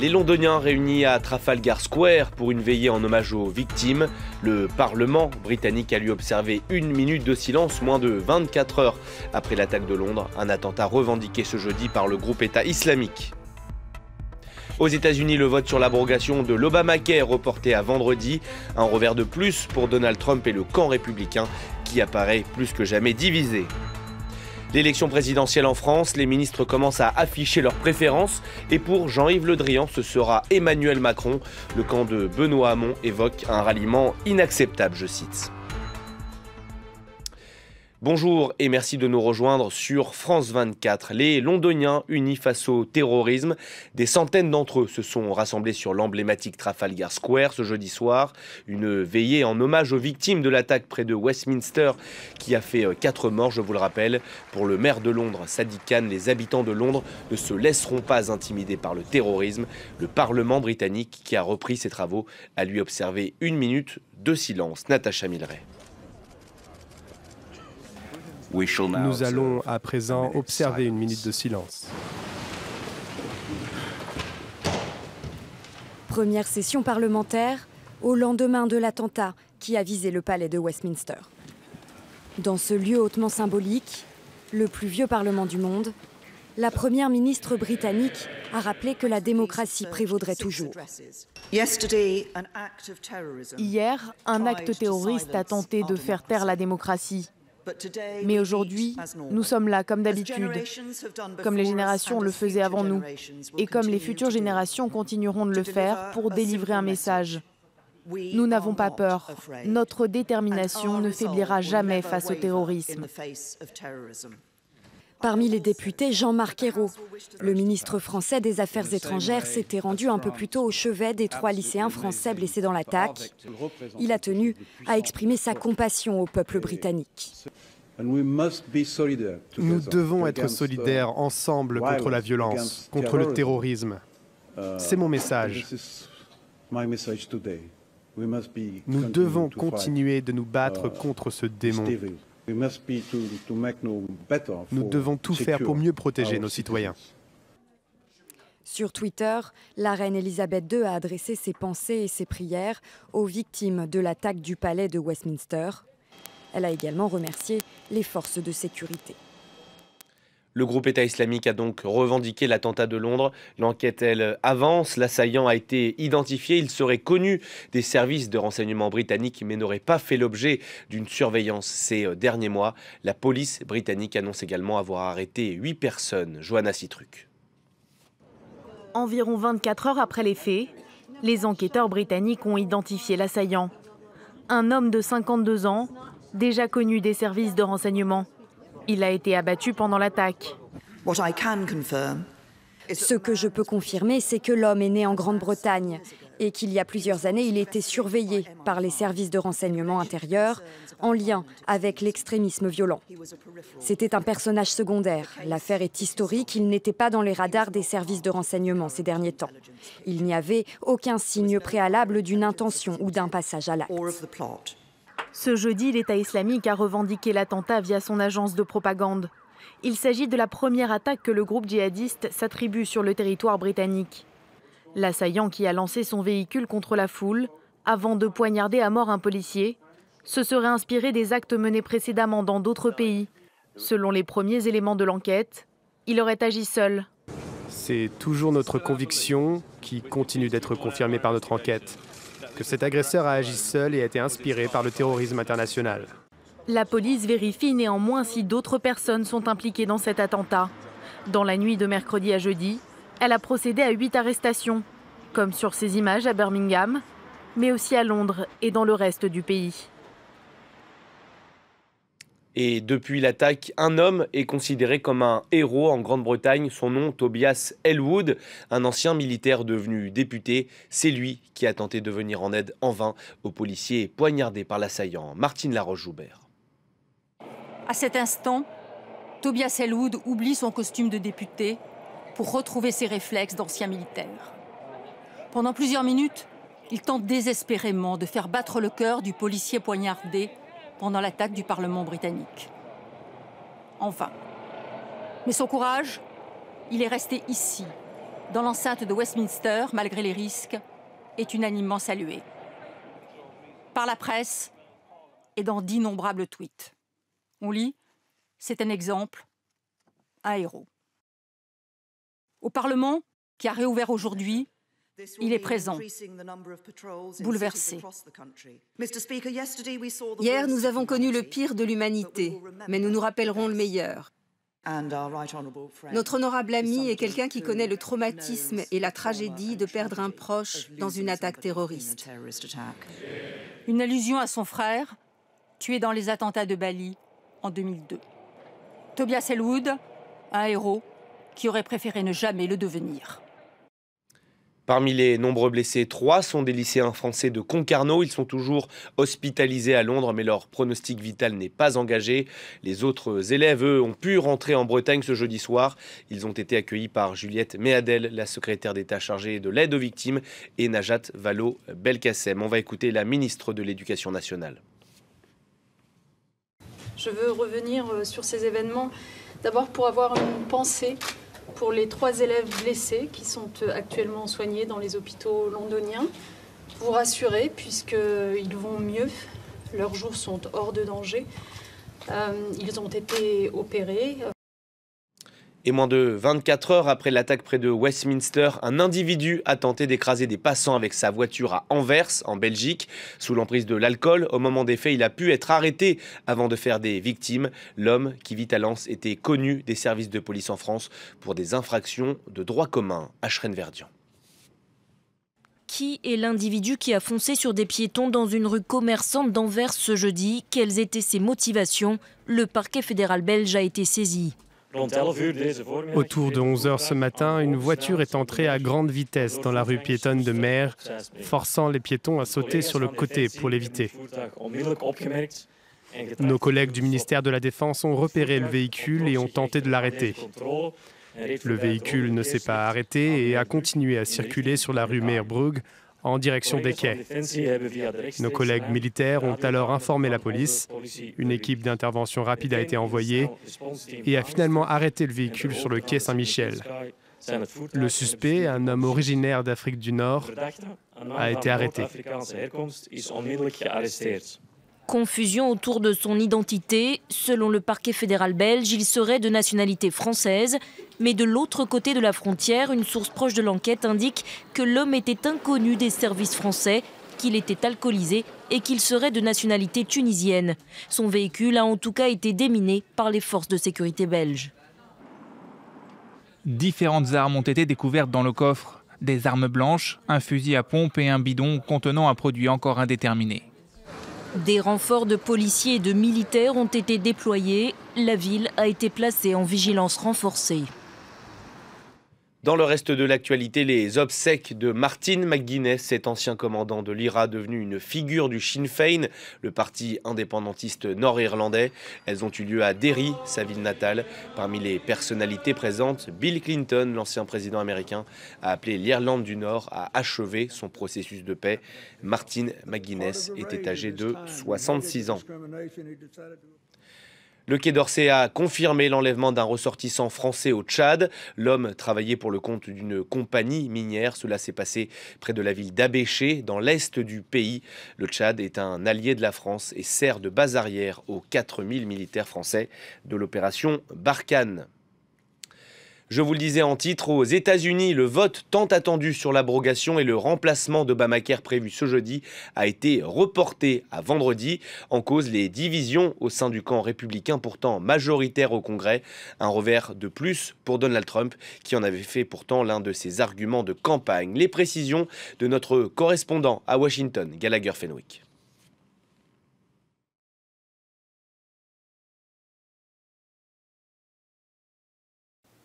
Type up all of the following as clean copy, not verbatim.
Les Londoniens réunis à Trafalgar Square pour une veillée en hommage aux victimes. Le Parlement britannique a lui observé 1 minute de silence moins de 24 heures après l'attaque de Londres, un attentat revendiqué ce jeudi par le groupe État islamique. Aux États-Unis, le vote sur l'abrogation de l'Obamacare reporté à vendredi. Un revers de plus pour Donald Trump et le camp républicain qui apparaît plus que jamais divisé. L'élection présidentielle en France, les ministres commencent à afficher leurs préférences. Et pour Jean-Yves Le Drian, ce sera Emmanuel Macron. Le camp de Benoît Hamon évoque un ralliement inacceptable, je cite. Bonjour et merci de nous rejoindre sur France 24. Les Londoniens unis face au terrorisme. Des centaines d'entre eux se sont rassemblés sur l'emblématique Trafalgar Square ce jeudi soir. Une veillée en hommage aux victimes de l'attaque près de Westminster qui a fait 4 morts, je vous le rappelle. Pour le maire de Londres, Sadiq Khan, les habitants de Londres ne se laisseront pas intimider par le terrorisme. Le Parlement britannique, qui a repris ses travaux, a lui observé 1 minute de silence. Natacha Milray. Nous allons à présent observer 1 minute de silence. Première session parlementaire au lendemain de l'attentat qui a visé le palais de Westminster. Dans ce lieu hautement symbolique, le plus vieux parlement du monde, la première ministre britannique a rappelé que la démocratie prévaudrait toujours. Hier, un acte terroriste a tenté de faire taire la démocratie. Mais aujourd'hui, nous sommes là comme d'habitude, comme les générations le faisaient avant nous, et comme les futures générations continueront de le faire pour délivrer un message. Nous n'avons pas peur. Notre détermination ne faiblira jamais face au terrorisme. Parmi les députés, Jean-Marc Ayrault, le ministre français des Affaires étrangères, s'était rendu un peu plus tôt au chevet des 3 lycéens français blessés dans l'attaque. Il a tenu à exprimer sa compassion au peuple britannique. Nous devons être solidaires ensemble contre la violence, contre le terrorisme. C'est mon message. Nous devons continuer de nous battre contre ce démon. Nous devons tout faire pour mieux protéger nos citoyens. Sur Twitter, la reine Elisabeth II a adressé ses pensées et ses prières aux victimes de l'attaque du palais de Westminster. Elle a également remercié les forces de sécurité. Le groupe État islamique a donc revendiqué l'attentat de Londres. L'enquête, elle, avance. L'assaillant a été identifié. Il serait connu des services de renseignement britanniques, mais n'aurait pas fait l'objet d'une surveillance ces derniers mois. La police britannique annonce également avoir arrêté 8 personnes. Johanna Citruc. Environ 24 heures après les faits, les enquêteurs britanniques ont identifié l'assaillant. Un homme de 52 ans, déjà connu des services de renseignement. Il a été abattu pendant l'attaque. Ce que je peux confirmer, c'est que l'homme est né en Grande-Bretagne et qu'il y a plusieurs années, il était surveillé par les services de renseignement intérieurs en lien avec l'extrémisme violent. C'était un personnage secondaire. L'affaire est historique, il n'était pas dans les radars des services de renseignement ces derniers temps. Il n'y avait aucun signe préalable d'une intention ou d'un passage à l'acte. Ce jeudi, l'État islamique a revendiqué l'attentat via son agence de propagande. Il s'agit de la première attaque que le groupe djihadiste s'attribue sur le territoire britannique. L'assaillant qui a lancé son véhicule contre la foule, avant de poignarder à mort un policier, se serait inspiré des actes menés précédemment dans d'autres pays. Selon les premiers éléments de l'enquête, il aurait agi seul. C'est toujours notre conviction, qui continue d'être confirmée par notre enquête, que cet agresseur a agi seul et a été inspiré par le terrorisme international. La police vérifie néanmoins si d'autres personnes sont impliquées dans cet attentat. Dans la nuit de mercredi à jeudi, elle a procédé à 8 arrestations, comme sur ces images à Birmingham, mais aussi à Londres et dans le reste du pays. Et depuis l'attaque, un homme est considéré comme un héros en Grande-Bretagne. Son nom, Tobias Ellwood, un ancien militaire devenu député. C'est lui qui a tenté de venir en aide en vain aux policiers poignardés par l'assaillant. Martine Laroche-Joubert. À cet instant, Tobias Ellwood oublie son costume de député pour retrouver ses réflexes d'ancien militaire. Pendant plusieurs minutes, il tente désespérément de faire battre le cœur du policier poignardé pendant l'attaque du Parlement britannique. En vain. Mais son courage, il est resté ici, dans l'enceinte de Westminster, malgré les risques, est unanimement salué. Par la presse et dans d'innombrables tweets. On lit, c'est un exemple, un héros. Au Parlement, qui a réouvert aujourd'hui, il est présent, bouleversé. Hier, nous avons connu le pire de l'humanité, mais nous nous rappellerons le meilleur. Notre honorable ami est quelqu'un qui connaît le traumatisme et la tragédie de perdre un proche dans une attaque terroriste. Une allusion à son frère, tué dans les attentats de Bali en 2002. Tobias Ellwood, un héros qui aurait préféré ne jamais le devenir. Parmi les nombreux blessés, 3 sont des lycéens français de Concarneau. Ils sont toujours hospitalisés à Londres, mais leur pronostic vital n'est pas engagé. Les autres élèves, eux, ont pu rentrer en Bretagne ce jeudi soir. Ils ont été accueillis par Juliette Méadel, la secrétaire d'État chargée de l'aide aux victimes, et Najat Vallaud-Belkacem. On va écouter la ministre de l'Éducation nationale. Je veux revenir sur ces événements, d'abord pour avoir une pensée pour les 3 élèves blessés qui sont actuellement soignés dans les hôpitaux londoniens. Vous rassurer, puisqu'ils vont mieux, leurs jours sont hors de danger. Ils ont été opérés. Et moins de 24 heures après l'attaque près de Westminster, un individu a tenté d'écraser des passants avec sa voiture à Anvers, en Belgique. Sous l'emprise de l'alcool, au moment des faits, il a pu être arrêté avant de faire des victimes. L'homme, qui vit à Lens, était connu des services de police en France pour des infractions de droit commun. Achren-Verdian. Qui est l'individu qui a foncé sur des piétons dans une rue commerçante d'Anvers ce jeudi? Quelles étaient ses motivations? Le parquet fédéral belge a été saisi. Autour de 11 h ce matin, une voiture est entrée à grande vitesse dans la rue piétonne de Mer, forçant les piétons à sauter sur le côté pour l'éviter. Nos collègues du ministère de la Défense ont repéré le véhicule et ont tenté de l'arrêter. Le véhicule ne s'est pas arrêté et a continué à circuler sur la rue Meerbrug en direction des quais. Nos collègues militaires ont alors informé la police. Une équipe d'intervention rapide a été envoyée et a finalement arrêté le véhicule sur le quai Saint-Michel. Le suspect, un homme originaire d'Afrique du Nord, a été arrêté. Confusion autour de son identité. Selon le parquet fédéral belge, il serait de nationalité française. Mais de l'autre côté de la frontière, une source proche de l'enquête indique que l'homme était inconnu des services français, qu'il était alcoolisé et qu'il serait de nationalité tunisienne. Son véhicule a en tout cas été déminé par les forces de sécurité belges. Différentes armes ont été découvertes dans le coffre. Des armes blanches, un fusil à pompe et un bidon contenant un produit encore indéterminé. Des renforts de policiers et de militaires ont été déployés. La ville a été placée en vigilance renforcée. Dans le reste de l'actualité, les obsèques de Martin McGuinness, cet ancien commandant de l'IRA devenu une figure du Sinn Féin, le parti indépendantiste nord-irlandais. Elles ont eu lieu à Derry, sa ville natale. Parmi les personnalités présentes, Bill Clinton, l'ancien président américain, a appelé l'Irlande du Nord à achever son processus de paix. Martin McGuinness était âgé de 66 ans. Le Quai d'Orsay a confirmé l'enlèvement d'un ressortissant français au Tchad. L'homme travaillait pour le compte d'une compagnie minière. Cela s'est passé près de la ville d'Abéché, dans l'est du pays. Le Tchad est un allié de la France et sert de base arrière aux 4000 militaires français de l'opération Barkhane. Je vous le disais en titre, aux États-Unis, le vote tant attendu sur l'abrogation et le remplacement d'Obamacare prévu ce jeudi a été reporté à vendredi. En cause, les divisions au sein du camp républicain pourtant majoritaire au Congrès. Un revers de plus pour Donald Trump qui en avait fait pourtant l'un de ses arguments de campagne. Les précisions de notre correspondant à Washington, Gallagher Fenwick.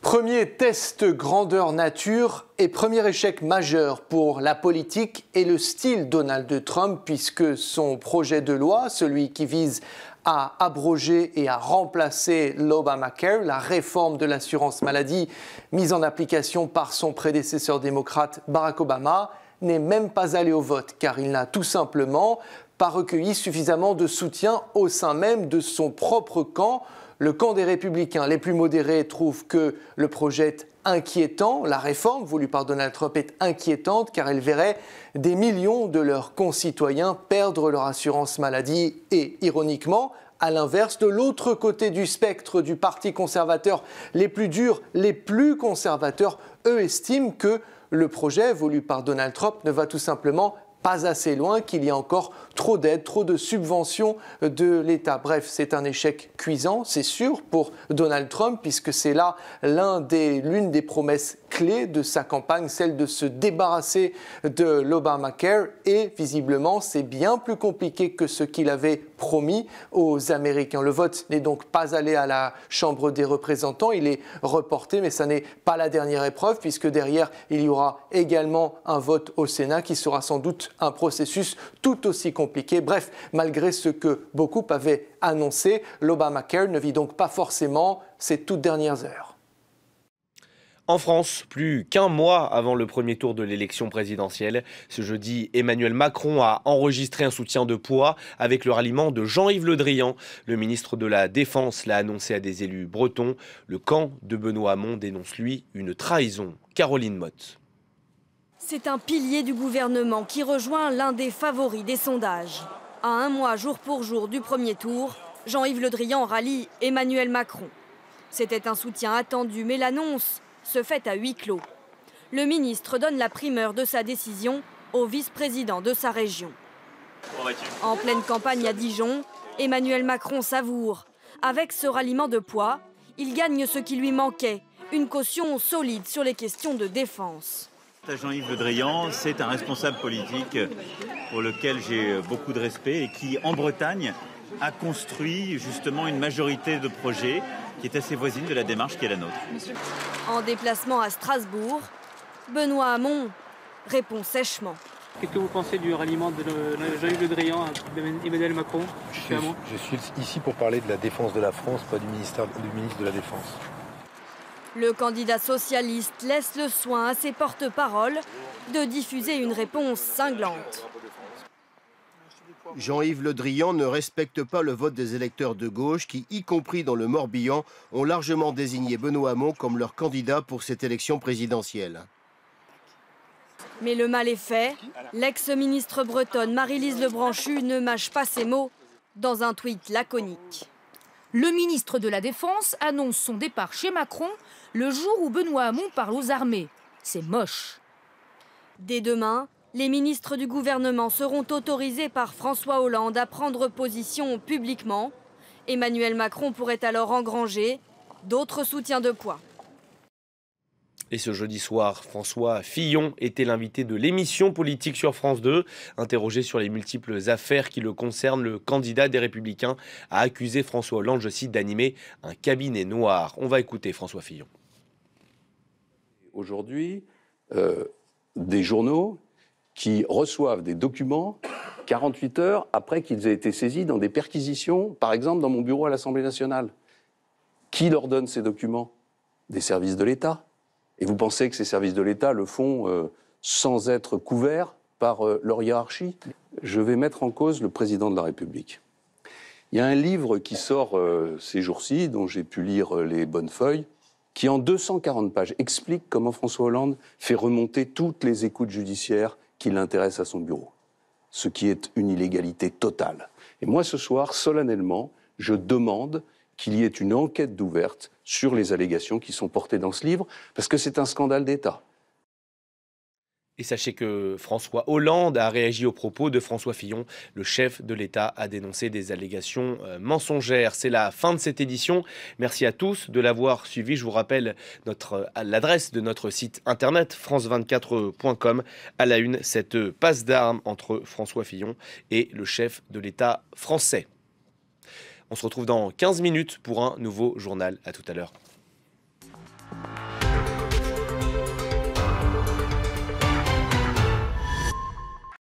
Premier test grandeur nature et premier échec majeur pour la politique et le style Donald Trump puisque son projet de loi, celui qui vise à abroger et à remplacer l'Obamacare, la réforme de l'assurance maladie mise en application par son prédécesseur démocrate Barack Obama, n'est même pas allé au vote car il n'a tout simplement pas recueilli suffisamment de soutien au sein même de son propre camp. Le camp des Républicains les plus modérés trouve que le projet est inquiétant. La réforme voulue par Donald Trump est inquiétante car elle verrait des millions de leurs concitoyens perdre leur assurance maladie et, ironiquement, à l'inverse, de l'autre côté du spectre du Parti conservateur, les plus durs, les plus conservateurs, eux estiment que le projet voulu par Donald Trump ne va tout simplement pas assez loin, qu'il y a encore trop d'aides, trop de subventions de l'État. Bref, c'est un échec cuisant, c'est sûr, pour Donald Trump, puisque c'est là l'une des promesses clés de sa campagne, celle de se débarrasser de l'Obamacare. Et visiblement, c'est bien plus compliqué que ce qu'il avait promis aux Américains. Le vote n'est donc pas allé à la Chambre des représentants, il est reporté, mais ça n'est pas la dernière épreuve, puisque derrière, il y aura également un vote au Sénat qui sera sans doute un processus tout aussi compliqué. Bref, malgré ce que beaucoup avaient annoncé, l'Obamacare ne vit donc pas forcément ces toutes dernières heures. En France, plus qu'un mois avant le premier tour de l'élection présidentielle, ce jeudi, Emmanuel Macron a enregistré un soutien de poids avec le ralliement de Jean-Yves Le Drian. Le ministre de la Défense l'a annoncé à des élus bretons. Le camp de Benoît Hamon dénonce, lui, une trahison. Caroline Motte. C'est un pilier du gouvernement qui rejoint l'un des favoris des sondages. À un mois jour pour jour du premier tour, Jean-Yves Le Drian rallie Emmanuel Macron. C'était un soutien attendu, mais l'annonce se fait à huis clos. Le ministre donne la primeur de sa décision au vice-président de sa région. En pleine campagne à Dijon, Emmanuel Macron savoure. Avec ce ralliement de poids, il gagne ce qui lui manquait, une caution solide sur les questions de défense. Jean-Yves Le Drian, c'est un responsable politique pour lequel j'ai beaucoup de respect et qui, en Bretagne, a construit justement une majorité de projets qui est assez voisine de la démarche qui est la nôtre. En déplacement à Strasbourg, Benoît Hamon répond sèchement. Qu'est-ce que vous pensez du ralliement de Jean-Yves Le Drian à Emmanuel Macron? Je suis ici pour parler de la défense de la France, pas du ministre de la Défense. Le candidat socialiste laisse le soin à ses porte-paroles de diffuser une réponse cinglante. Jean-Yves Le Drian ne respecte pas le vote des électeurs de gauche qui, y compris dans le Morbihan, ont largement désigné Benoît Hamon comme leur candidat pour cette élection présidentielle. Mais le mal est fait. L'ex-ministre bretonne Marie-Lise Lebranchu ne mâche pas ses mots dans un tweet laconique. Le ministre de la Défense annonce son départ chez Macron le jour où Benoît Hamon parle aux armées. C'est moche. Dès demain, les ministres du gouvernement seront autorisés par François Hollande à prendre position publiquement. Emmanuel Macron pourrait alors engranger d'autres soutiens de poids. Et ce jeudi soir, François Fillon était l'invité de l'émission politique sur France 2. Interrogé sur les multiples affaires qui le concernent, le candidat des Républicains a accusé François Hollande, je cite, d'animer un cabinet noir. On va écouter François Fillon. Aujourd'hui, des journaux qui reçoivent des documents 48 heures après qu'ils aient été saisis dans des perquisitions, par exemple dans mon bureau à l'Assemblée nationale. Qui leur donne ces documents? Des services de l'État. Et vous pensez que ces services de l'État le font sans être couverts par leur hiérarchie? Je vais mettre en cause le président de la République. Il y a un livre qui sort ces jours-ci, dont j'ai pu lire les bonnes feuilles, qui en 240 pages explique comment François Hollande fait remonter toutes les écoutes judiciaires qui l'intéressent à son bureau. Ce qui est une illégalité totale. Et moi, ce soir, solennellement, je demande qu'il y ait une enquête d'ouverte sur les allégations qui sont portées dans ce livre, parce que c'est un scandale d'État. Et sachez que François Hollande a réagi aux propos de François Fillon. Le chef de l'État a dénoncé des allégations mensongères. C'est la fin de cette édition. Merci à tous de l'avoir suivi. Je vous rappelle l'adresse de notre site internet france24.com. À la une, cette passe d'armes entre François Fillon et le chef de l'État français. On se retrouve dans 15 minutes pour un nouveau journal. À tout à l'heure.